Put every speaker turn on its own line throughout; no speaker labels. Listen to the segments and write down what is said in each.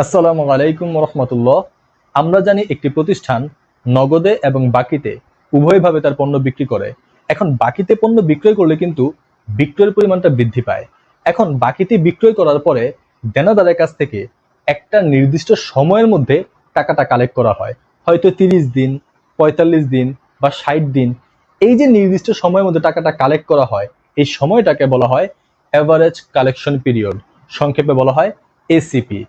আসসালামু আলাইকুম রহমতুল্লাহ। আমরা জানি একটি প্রতিষ্ঠান নগদে এবং বাকিতে উভয়ভাবে তার পণ্য বিক্রি করে। এখন বাকিতে পণ্য বিক্রয় করলে কিন্তু বিক্রয়ের পরিমাণটা বৃদ্ধি পায়। এখন বাকিতে বিক্রয় করার পরে দেনাদারের কাছ থেকে একটা নির্দিষ্ট সময়ের মধ্যে টাকাটা কালেক্ট করা হয়, হয়তো 30 দিন, 45 দিন বা 60 দিন। এই যে নির্দিষ্ট সময়ের মধ্যে টাকাটা কালেক্ট করা হয়, এই সময়টাকে বলা হয় অ্যাভারেজ কালেকশন পিরিয়ড, সংক্ষেপে বলা হয় এসিপি।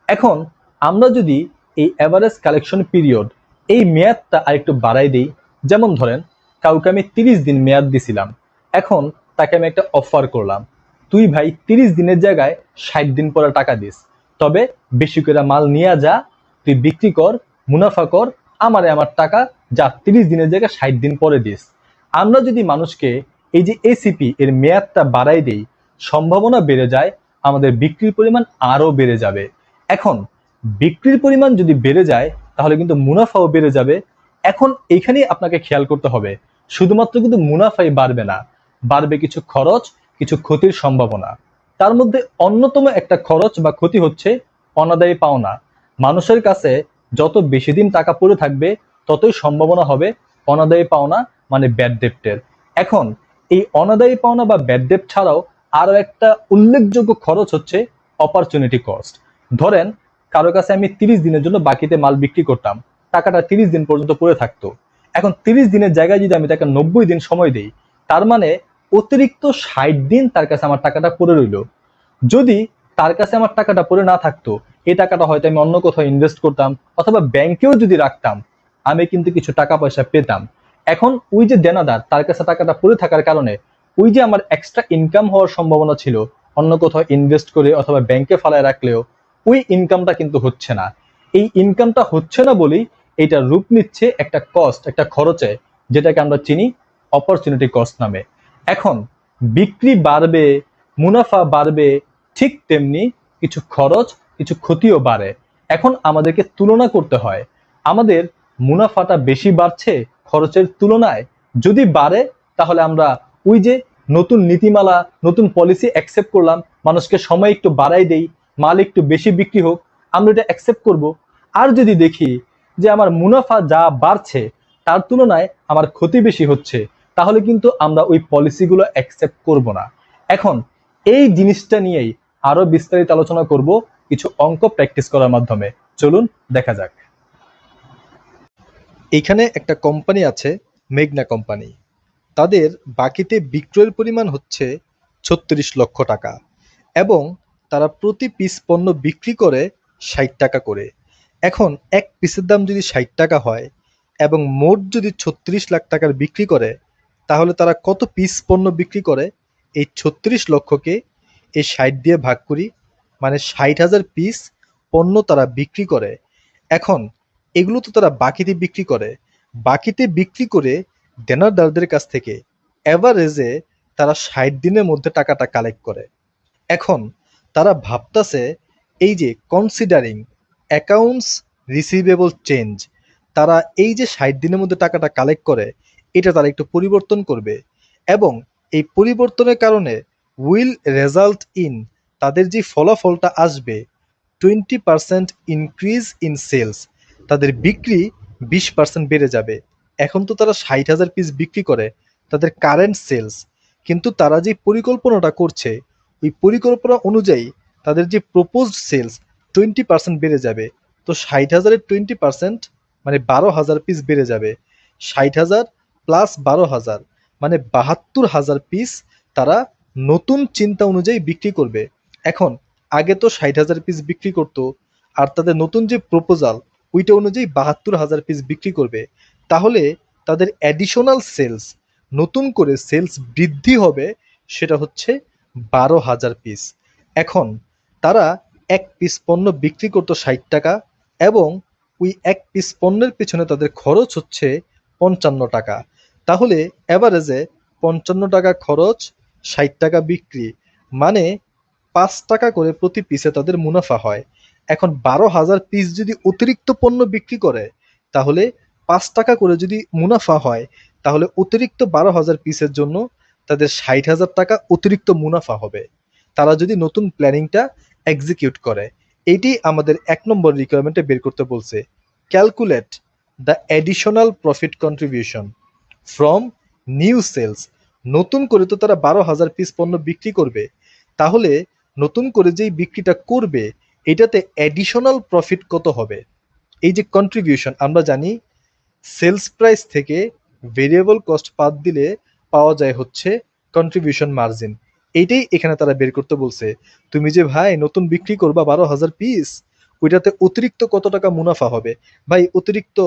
এখন আমরা যদি এই অ্যাভারেজ কালেকশন পিরিয়ড এই মেয়াদটা আরেকটু বাড়াই দিই, যেমন ধরেন কাউকে আমি 30 দিন মেয়াদ দিছিলাম, এখন তাকে আমি একটা অফার করলাম, তুই ভাই 30 দিনের জায়গায় 60 দিন পরে টাকা দিস, তবে বেশি করে মাল নিয়ে যা, তুই বিক্রি কর, মুনাফা কর, আমারে আমার টাকা যা 30 দিনের জায়গায় 60 দিন পরে দিস। আমরা যদি মানুষকে এই যে এসিপি এর মেয়াদটা বাড়াই দেই, সম্ভাবনা বেড়ে যায় আমাদের বিক্রির পরিমাণ আরো বেড়ে যাবে। এখন বিক্রির পরিমাণ যদি বেড়ে যায় তাহলে কিন্তু মুনাফাও বেড়ে যাবে। এখন এখানেই আপনাকে খেয়াল করতে হবে, শুধুমাত্র কিন্তু মুনাফাই বাড়বে না, বাড়বে কিছু খরচ, কিছু ক্ষতির সম্ভাবনা। তার মধ্যে অন্যতম একটা খরচ বা ক্ষতি হচ্ছে অনাদায়ী পাওনা। মানুষের কাছে যত বেশি দিন টাকা পড়ে থাকবে ততই সম্ভাবনা হবে অনাদায়ী পাওনা মানে ব্যাড ডেপ্টের। এখন এই অনাদায়ী পাওনা বা ব্যাড ডেপ্ট ছাড়াও আরো একটা উল্লেখযোগ্য খরচ হচ্ছে অপরচুনিটি কস্ট। ধরেন কারো কাছে আমি 30 দিনের জন্য বাকিতে মাল বিক্রি করতাম, টাকাটা 30 দিন পর্যন্ত পড়ে থাকতো। এখন 30 দিনের জায়গায় যদি আমি তাকে 90 দিন সময় দিই, তার মানে অতিরিক্ত 60 দিন তার কাছে আমার টাকাটা পড়ে রইল। যদি তার কাছে আমার টাকাটা পড়ে না থাকতো, এই টাকাটা হয়তো আমি অন্য কোথাও ইনভেস্ট করতাম অথবা ব্যাংকেও যদি রাখতাম, আমি কিন্তু কিছু টাকা পয়সা পেতাম। এখন ওই যে দেনাদার, তার কাছে টাকাটা পড়ে থাকার কারণে ওই যে আমার এক্সট্রা ইনকাম হওয়ার সম্ভাবনা ছিল অন্য কোথাও ইনভেস্ট করে অথবা ব্যাংকে ফালায় রাখলেও, ওই ইনকামটা কিন্তু হচ্ছে না। এই ইনকামটা হচ্ছে না বলেই এটা রূপ নিচ্ছে একটা কস্ট, একটা খরচে, যেটাকে আমরা চিনি অপরচুনিটি কস্ট নামে। এখন বিক্রি বাড়বে, মুনাফা বাড়বে, ঠিক তেমনি কিছু খরচ, কিছু ক্ষতিও বাড়ে। এখন আমাদেরকে তুলনা করতে হয়, আমাদের মুনাফাটা বেশি বাড়ছে খরচের তুলনায়। যদি বাড়ে তাহলে আমরা ওই যে নতুন নীতিমালা, নতুন পলিসি অ্যাকসেপ্ট করলাম, মানুষকে সময় একটু বাড়াই দেই, মাল একটু বেশি বিক্রি হোক, আমরা এটা অ্যাকসেপ্ট করব। আর যদি দেখি যে আমার মুনাফা যা বাড়ছে তার তুলনায় আমার ক্ষতি বেশি হচ্ছে, তাহলে কিন্তু আমরা ওই পলিসিগুলো অ্যাকসেপ্ট করব না। এখন এই জিনিসটা নিয়েই আরো বিস্তারিত আলোচনা করব কিছু অঙ্ক প্র্যাকটিস করার মাধ্যমে। চলুন দেখা যাক।
এইখানে একটা কোম্পানি আছে, মেঘনা কোম্পানি। তাদের বাকিতে বিক্রয়ের পরিমাণ হচ্ছে ৩৬ লক্ষ টাকা এবং তারা প্রতি পিস পণ্য বিক্রি করে ৬০ টাকা করে। এখন এক পিসের দাম যদি ৬০ টাকা হয় এবং মোট যদি ৩৬ লাখ টাকার বিক্রি করে, তাহলে তারা কত পিস পণ্য বিক্রি করে? এই ৩৬ লক্ষকে এই ৬০ দিয়ে ভাগ করি, মানে ৬০,০০০ পিস পণ্য তারা বিক্রি করে। এখন এগুলো তো তারা বাকিতে বিক্রি করে। বাকিতে বিক্রি করে দেনাদারদের কাছ থেকে এভারেজে তারা ৬০ দিনের মধ্যে টাকাটা কালেক্ট করে। এখন তারা ভাবতাছে, এই যে কনসিডারিং অ্যাকাউন্টস রিসিভেবল চেঞ্জ, তারা এই যে ৬০ দিনের মধ্যে টাকাটা কালেক্ট করে, এটা তারা একটু পরিবর্তন করবে এবং এই পরিবর্তনের কারণে উইল রেজাল্ট ইন, তাদের যে ফলাফলটা আসবে 20% ইনক্রিজ ইন সেলস, তাদের বিক্রি 20% বেড়ে যাবে। এখন তো তারা ৬০,০০০ পিস বিক্রি করে, তাদের কারেন্ট সেলস, কিন্তু তারা যে পরিকল্পনাটা করছে ওই পরিকল্পনা অনুযায়ী তাদের যে প্রপোজড সেলস 20% বেড়ে যাবে। তো ৬০,০০০-এর 20% মানে ১২,০০০ পিস বেড়ে যাবে। ৬০,০০০ প্লাস ১২,০০০ মানে ৭২,০০০ পিস তারা নতুন চিন্তা অনুযায়ী বিক্রি করবে। এখন আগে তো ৬০,০০০ পিস বিক্রি করতো, আর তাদের নতুন যে প্রপোজাল ওইটা অনুযায়ী ৭২,০০০ পিস বিক্রি করবে। তাহলে তাদের অ্যাডিশনাল সেলস, নতুন করে সেলস বৃদ্ধি হবে, সেটা হচ্ছে ১২,০০০ পিস। এখন তারা এক পিস পণ্য বিক্রি করতো ৬০ টাকা এবং ওই এক পিস পণ্যের পিছনে তাদের খরচ হচ্ছে ৫৫ টাকা। তাহলে অ্যাভারেজে ৫৫ টাকা খরচ, ৬০ টাকা বিক্রি, মানে ৫ টাকা করে প্রতি পিসে তাদের মুনাফা হয়। এখন ১২,০০০ পিস যদি অতিরিক্ত পণ্য বিক্রি করে, তাহলে ৫ টাকা করে যদি মুনাফা হয়, তাহলে অতিরিক্ত ১২,০০০ পিসের জন্য তাদের ৬০,০০০ টাকা অতিরিক্ত মুনাফা হবে, তারা যদি নতুন প্ল্যানিংটা এক্সিকিউট করে। এটি আমাদের ১ নম্বর রিকোয়ারমেন্টে বের করতে বলছে। Calculate the additional profit contribution from new sales. নতুন করে তো তারা ১২,০০০ পিস পণ্য বিক্রি করবে, তাহলে নতুন করে যেই বিক্রিটা করবে এটাতে অ্যাডিশনাল প্রফিট কত হবে। এই যে কন্ট্রিবিউশন, আমরা জানি সেলস প্রাইস থেকে ভেরিয়েবল কস্ট বাদ দিলে পাওয়া যায় হচ্ছে কন্ট্রিবিউশন মার্জিন। এইটাই এখানে তারা বের করতে বলছে। তুমি যে ভাই নতুন বিক্রি করবা ১২,০০০ পিস, ওইটাতে অতিরিক্ত কত টাকা মুনাফা হবে। ভাই অতিরিক্ত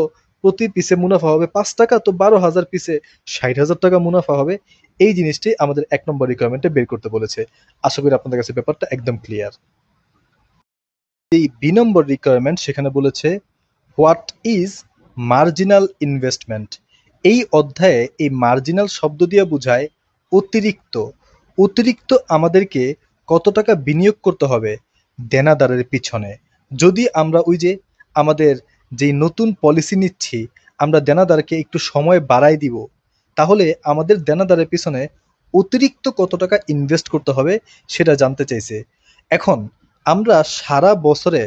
প্রতি পিসে মুনাফা হবে ৫ টাকা, তো ১২,০০০ পিসে ৬০,০০০ টাকা মুনাফা হবে। এই জিনিসটি আমাদের ১ নম্বর রিকোয়ারমেন্টে বের করতে বলেছে। আশা করি আপনাদের কাছে ব্যাপারটা একদম ক্লিয়ার। এই ২ নম্বর রিকোয়ারমেন্ট সেখানে বলেছে হোয়াট ইজ মার্জিনাল ইনভেস্টমেন্ট। এই অধ্যায়ে এই মার্জিনাল শব্দ দিয়ে বোঝায় অতিরিক্ত। অতিরিক্ত আমাদেরকে কত টাকা বিনিয়োগ করতে হবে দেনাদারের পিছনে। যদি আমরা ওই যে আমাদের যেই নতুন পলিসি নিচ্ছি, আমরা দেনাদারকে একটু সময় বাড়াই দিব, তাহলে আমাদের দেনাদারের পিছনে অতিরিক্ত কত টাকা ইনভেস্ট করতে হবে সেটা জানতে চাইছে। এখন আমরা সারা বছরে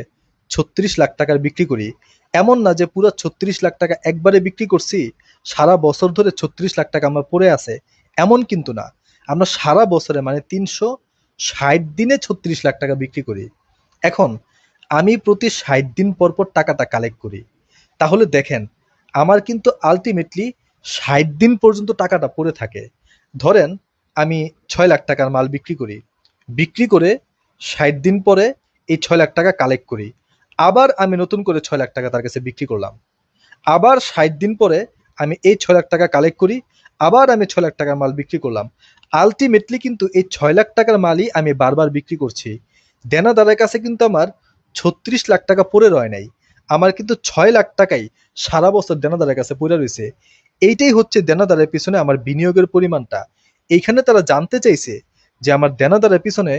৩৬ লাখ টাকার বিক্রি করি। এমন না যে পুরো ৩৬ লাখ টাকা একবারে বিক্রি করছি, সারা বছর ধরে ৩৬ লাখ টাকা আমার পড়ে আছে, এমন কিন্তু না। আমরা সারা বছরে মানে ৩৬০ দিনে ৩৬ লাখ টাকা বিক্রি করি। এখন আমি প্রতি ৬০ দিন পর পর টাকাটা কালেক্ট করি, তাহলে দেখেন আমার কিন্তু আলটিমেটলি ৬০ দিন পর্যন্ত টাকাটা পড়ে থাকে। ধরেন আমি ৬ লাখ টাকার মাল বিক্রি করি, বিক্রি করে ৬০ দিন পরে এই ৬ লাখ টাকা কালেক্ট করি, আবার আমি নতুন করে ৬ লাখ টাকা তার কাছে বিক্রি করলাম, আবার ৬০ দিন পরে আমি এই ৬ লাখ টাকা কালেক্ট করি, আবার আমি ৬ লাখ টাকার মাল বিক্রি করলাম। আলটিমেটলি কিন্তু এই ৬ লাখ টাকার মালই আমি বারবার বিক্রি করছি। দেনাদারের কাছে কিন্তু আমার ৩৬ লাখ টাকা পড়ে রয় নাই, আমার কিন্তু ৬ লাখ টাকাই সারা বছর দেনাদারের কাছে পড়ে রয়েছে। এইটাই হচ্ছে দেনাদারের পিছনে আমার বিনিয়োগের পরিমাণটা। এইখানে তারা জানতে চাইছে যে আমার দেনাদারের পিছনে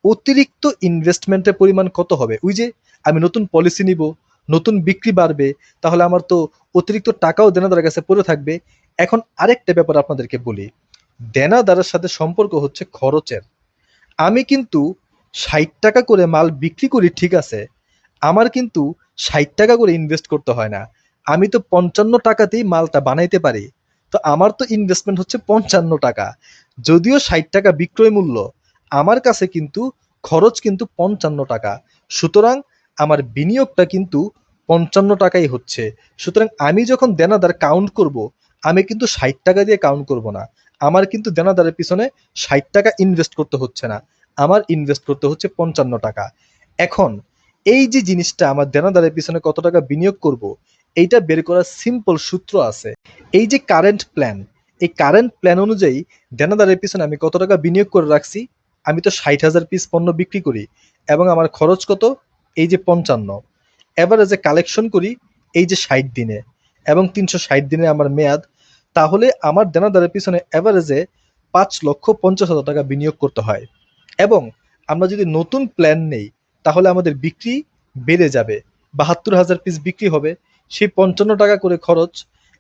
অতিরিক্ত ইনভেস্টমেন্টের পরিমাণ কত হবে। ওই যে আমি নতুন পলিসি নিব, নতুন বিক্রি বাড়বে, তাহলে আমার তো অতিরিক্ত টাকাও দেনাদারের কাছে পড়ে থাকবে। এখন আরেকটা ব্যাপার আপনাদেরকে বলি, দেনাদারের সাথে সম্পর্ক হচ্ছে খরচের। আমি কিন্তু ৬০ টাকা করে মাল বিক্রি করি, ঠিক আছে, আমার কিন্তু ৬০ টাকা করে ইনভেস্ট করতে হয় না। আমি তো ৫৫ টাকাতেই মালটা বানাইতে পারি। তো আমার তো ইনভেস্টমেন্ট হচ্ছে ৫৫ টাকা। যদিও ৬০ টাকা বিক্রয় মূল্য, আমার কাছে কিন্তু খরচ কিন্তু ৫৫ টাকা। সুতরাং আমার বিনিয়োগটা কিন্তু ৫৫ টাকাই হচ্ছে। সুতরাং আমি যখন দেনাদার কাউন্ট করব, আমি কিন্তু ৬০ টাকা দিয়ে কাউন্ট করব না। আমার কিন্তু দেনাদারের পিছনে ৬০ টাকা ইনভেস্ট করতে হচ্ছে না, আমার ইনভেস্ট করতে হচ্ছে ৫৫ টাকা। এখন এই যে জিনিসটা আমার দেনাদারের পিছনে কত টাকা বিনিয়োগ করব, এইটা বের করার সিম্পল সূত্র আছে। এই যে কারেন্ট প্ল্যান, এই কারেন্ট প্ল্যান অনুযায়ী দেনাদারের পিছনে আমি কত টাকা বিনিয়োগ করে রাখছি, আমি তো ৬০,০০০ পিস পণ্য বিক্রি করি এবং আমার খরচ কত, এই যে ৫৫, এভারেজে কালেকশন করি এই যে ৬০ দিনে এবং ৩৬০ দিনে আমার মেয়াদ, তাহলে আমার দেনাদারের পিছনে এভারেজে ৫,৫০,০০০ টাকা বিনিয়োগ করতে হয়। এবং আমরা যদি নতুন প্ল্যান নেই, তাহলে আমাদের বিক্রি বেড়ে যাবে, ৭২,০০০ পিস বিক্রি হবে, সেই ৫৫ টাকা করে খরচ।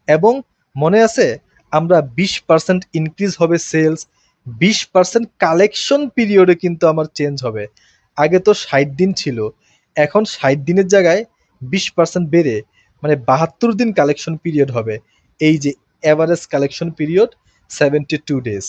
এবং মনে আছে আমরা ২০% ইনক্রিজ হবে সেলস, ২০% কালেকশন পিরিয়ডে কিন্তু আমার চেঞ্জ হবে। আগে তো ৬০ দিন ছিল, এখন ৬০ দিনের জায়গায় ২০% বেড়ে মানে ৭২ দিন কালেকশন পিরিয়ড হবে। এই যে অ্যাভারেজ কালেকশন পিরিয়ড 72 ডেজ।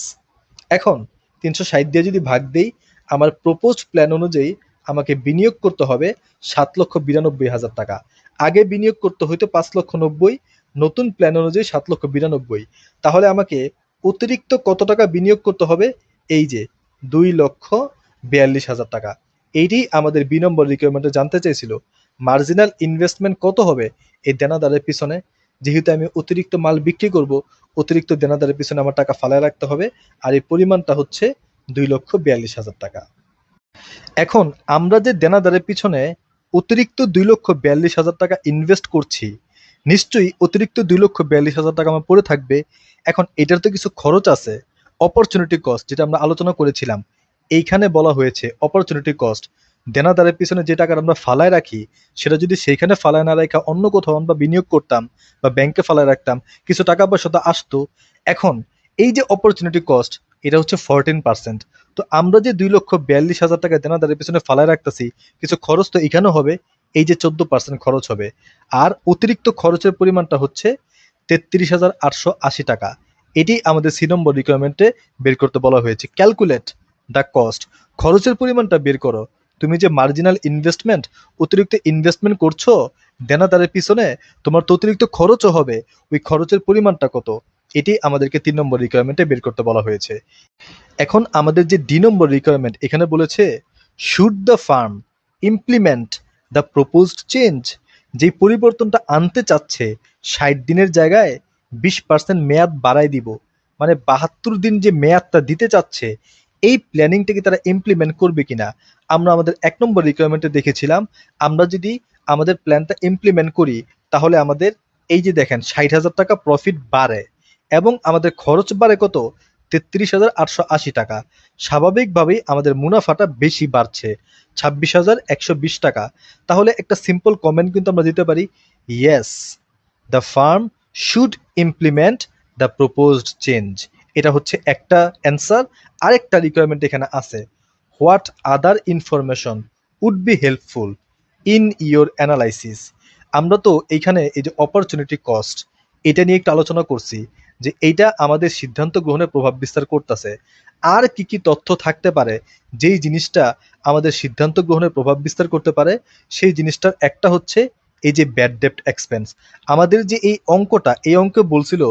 এখন ৩৬০ দিয়ে যদি ভাগ দেই, আমার প্রপোজড প্ল্যান অনুযায়ী আমাকে বিনিয়োগ করতে হবে ৭,৯২,০০০ টাকা। আগে বিনিয়োগ করতে হইতো ৫,৯০,০০০, নতুন প্ল্যান অনুযায়ী ৭,৯২,০০০। তাহলে আমাকে অতিরিক্ত কত টাকা বিনিয়োগ করতে হবে, এই যে ২,৪২,০০০ টাকা। এইটাই আমাদের ২ নম্বর রিকোয়ারমেন্টে জানতে চেয়েছিল, মার্জিনাল ইনভেস্টমেন্ট কত হবে এই দেনাদারের পিছনে। যেহেতু আমি অতিরিক্ত মাল বিক্রি করব, অতিরিক্ত দেনাদারের পিছনে আমার টাকা ফালায় রাখতে হবে, আর এই পরিমাণটা হচ্ছে ২,৪২,০০০ টাকা। এখন আমরা যে দেনাদারের পিছনে অতিরিক্ত ২,৪২,০০০ টাকা ইনভেস্ট করছি, নিশ্চয়ই অতিরিক্ত ২,৪২,০০০ টাকা আমার পড়ে থাকবে। এখন এটার তো কিছু খরচ আছে, অপরচুনিটি কস্ট, যেটা আমরা আলোচনা করেছিলাম। এইখানে বলা হয়েছে অপরচুনিটি কস্ট, দেনাদারের পিছনে যে টাকাটা আমরা ফালায় রাখি, সেটা যদি সেইখানে ফালায় না রাখা অন্য কোথাও আমরা বিনিয়োগ করতাম বা ব্যাংকে ফালায় রাখতাম, কিছু টাকা পয়সা তো আসতো। এখন এই যে অপরচুনিটি কস্ট, এটা হচ্ছে 14%। তো আমরা যে 2,42,000 টাকা দেনাদারের পেছনে ফালায় রাখতেছি, কিছু খরচ তো এখানেও হবে, এই যে 14% খরচ হবে। আর অতিরিক্ত খরচের পরিমাণটা হচ্ছে 33,880 টাকা। এটি আমাদের সি নম্বর রিকোয়ারমেন্টে বের করতে বলা হয়েছে। ক্যালকুলেট দ্য কস্ট, খরচের পরিমাণটা বের করো। তুমি যে মার্জিনাল ইনভেস্টমেন্ট, অতিরিক্ত ইনভেস্টমেন্ট করছো দেনাদারের পিছনে, তোমার তো অতিরিক্ত খরচও হবে, ওই খরচের পরিমাণটা কত, এটি আমাদেরকে 3 নম্বর রিকোয়ারমেন্টে বের করতে বলা হয়েছে। এখন আমাদের যে ডি নম্বর রিকোয়ারমেন্ট, এখানে বলেছে should the farm implement the proposed change, যেই পরিবর্তনটা আনতে চাচ্ছে 60 দিনের জায়গায় 20% মেয়াদ বাড়াই দিব, মানে 72 দিন যে মেয়াদটা দিতে চাচ্ছে, এই প্ল্যানিংটা কি তারা ইমপ্লিমেন্ট করবে কিনা। আমরা আমাদের 1 নম্বর রিকোয়ারমেন্টে দেখেছিলাম, আমরা যদি আমাদের প্ল্যানটা ইমপ্লিমেন্ট করি তাহলে আমাদের এই যে দেখেন 60,000 টাকা প্রফিট বাড়ে এবং আমাদের খরচ বাড়ে কত, 33,880 টাকা। স্বাভাবিকভাবেই আমাদের মুনাফাটা বেশি বাড়ছে, 26,120 টাকা। তাহলে একটা সিম্পল কমেন্ট কিন্তু আমরা দিতে পারি, yes the firm should implement the proposed change. এটা হচ্ছে একটা অ্যান্সার। আরেকটা রিকোয়ারমেন্ট এখানে আছে, what other information would be helpful in your analysis. আমরা তো এইখানে এই যে অপরচুনিটি কস্ট, এটা নিয়ে একটু আলোচনা করছি যে এইটা আমাদের সিদ্ধান্ত গ্রহণে প্রভাব বিস্তার করতেছে। আর কি কি তথ্য থাকতে পারে যেই জিনিসটা আমাদের সিদ্ধান্ত গ্রহণে প্রভাব বিস্তার করতে পারে, সেই জিনিসটার একটা হচ্ছে এই যে ব্যাড ডেপ্ট এক্সপেন্স। আমাদের যে এই অঙ্কটা, এই অঙ্কে বলছিল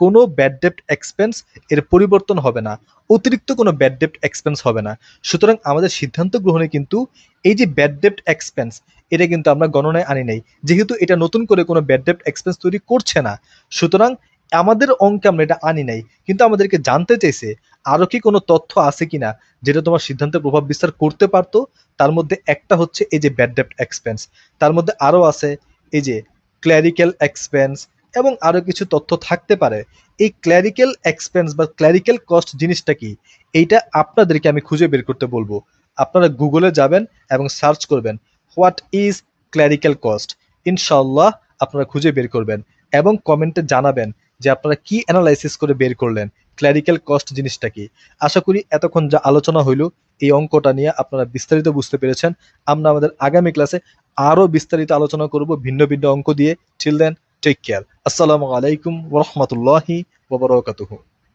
কোনো ব্যাড ডেপ্ট এক্সপেন্স এর পরিবর্তন হবে না, অতিরিক্ত কোনো ব্যাড ডেপ্ট এক্সপেন্স হবে না। সুতরাং আমাদের সিদ্ধান্ত গ্রহণে কিন্তু এই যে ব্যাড ডেপ্ট এক্সপেন্স, এটা কিন্তু আমরা গণনায় আনি নাই, যেহেতু এটা নতুন করে কোনো ব্যাড ডেপ্ট এক্সপেন্স তৈরি করছে না। সুতরাং আমাদের অঙ্কে আমরা এটা আনি নাই, কিন্তু আমাদেরকে জানতে চাইছে আরো কি কোনো তথ্য আছে কিনা যেটা তোমার সিদ্ধান্তে প্রভাব বিস্তার করতে পারতো। তার মধ্যে একটা হচ্ছে এই যে ব্যাড ডেপ্ট এক্সপেন্স, তার মধ্যে আরো আছে এই যে ক্ল্যারিক্যাল এক্সপেন্স, এবং আরো কিছু তথ্য থাকতে পারে। এই ক্ল্যারিক্যাল এক্সপেন্স বা ক্ল্যারিক্যাল কস্ট জিনিসটা কি, এইটা আপনাদেরকে আমি খুঁজে বের করতে বলবো। আপনারা গুগলে যাবেন এবং সার্চ করবেন হোয়াট ইজ ক্ল্যারিক্যাল কস্ট, ইনশাল্লাহ আপনারা খুঁজে বের করবেন এবং কমেন্টে জানাবেন যে আপনারা কি অ্যানালাইসিস করে বের করলেন ক্ল্যারিক্যাল কস্ট জিনিসটা কি। আশা করি এতক্ষণ যা আলোচনা হইল এই অঙ্কটা নিয়ে আপনারা বিস্তারিত বুঝতে পেরেছেন। আমরা আমাদের আগামী ক্লাসে আরো বিস্তারিত আলোচনা করব ভিন্ন ভিন্ন অঙ্ক দিয়ে। Till then, take care. আসসালামু আলাইকুম ওয়া রাহমাতুল্লাহি ওয়া বারাকাতুহু।